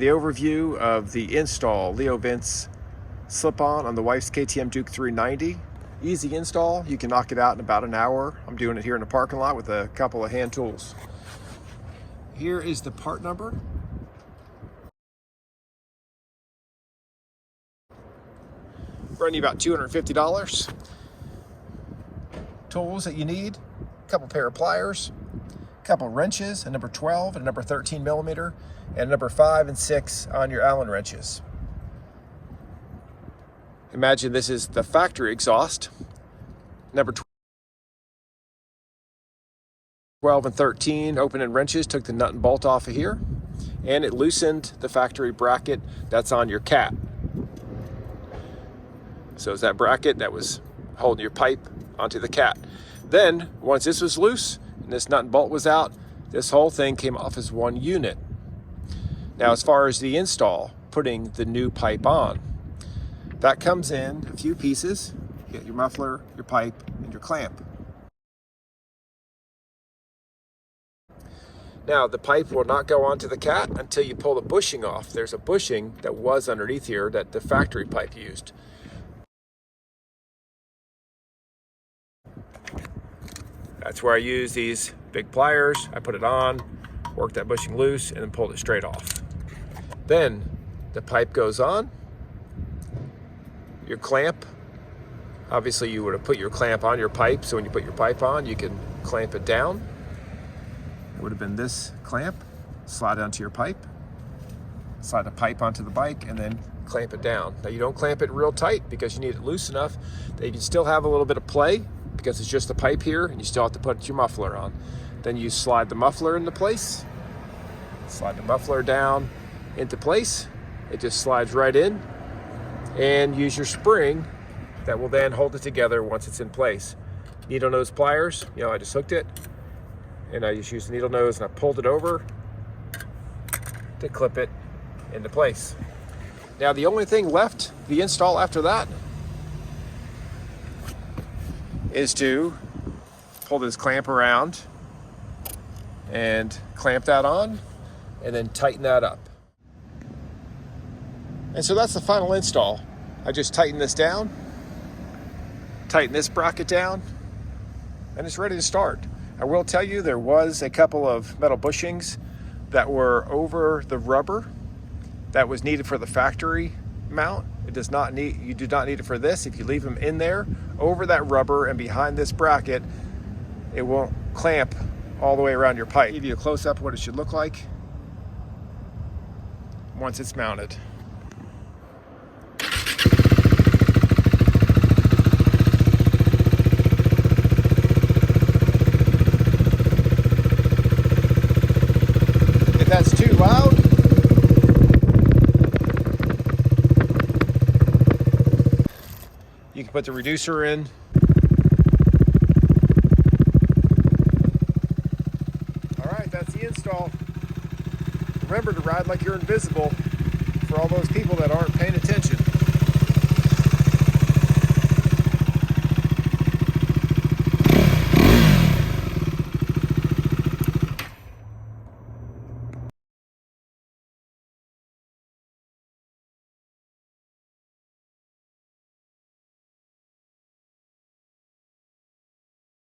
The overview of the install Leo Vince slip-on the wife's Ktm Duke 390. Easy install, you can knock it out in about an hour. I'm doing it here in the parking lot with a couple of hand tools. Here is the part number. Running you about $250. Tools that you need, a couple pair of pliers, a couple wrenches, a number 12 and a number 13 millimeter, and a number 5 and 6 on your Allen wrenches. Imagine this is the factory exhaust. Number 12 and 13 opening wrenches took the nut and bolt off of here, and it loosened the factory bracket that's on your cat. So it's that bracket that was holding your pipe onto the cat. Then, once this was loose and this nut and bolt was out, this whole thing came off as one unit. Now, as far as the install, putting the new pipe on, that comes in a few pieces. You get your muffler, your pipe, and your clamp. Now, the pipe will not go onto the cat until you pull the bushing off. There's a bushing that was underneath here that the factory pipe used. That's where I use these big pliers. I put it on, worked that bushing loose, and then pulled it straight off. Then the pipe goes on. Your clamp, obviously you would have put your clamp on your pipe, so when you put your pipe on, you can clamp it down. It would have been this clamp, slide onto your pipe, slide the pipe onto the bike, and then clamp it down. Now, you don't clamp it real tight because you need it loose enough that you can still have a little bit of play, because it's just the pipe here and you still have to put your muffler on. Then you slide the muffler into place, slide the muffler down into place. It just slides right in, and use your spring that will then hold it together once it's in place. Needle nose pliers, I just hooked it and I just used the needle nose and I pulled it over to clip it into place. Now, the only thing left, the install after that, is to pull this clamp around and clamp that on and then tighten that up. And so that's the final install. I just tighten this down, tighten this bracket down, and it's ready to start. I will tell you, there was a couple of metal bushings that were over the rubber that was needed for the factory mount. You do not need it for this. If you leave them in there over that rubber and behind this bracket, it won't clamp all the way around your pipe. I'll give you a close-up of what it should look like once it's mounted. If that's too loud, you can put the reducer in. All right, that's the install. Remember to ride like you're invisible for all those people that aren't paying attention.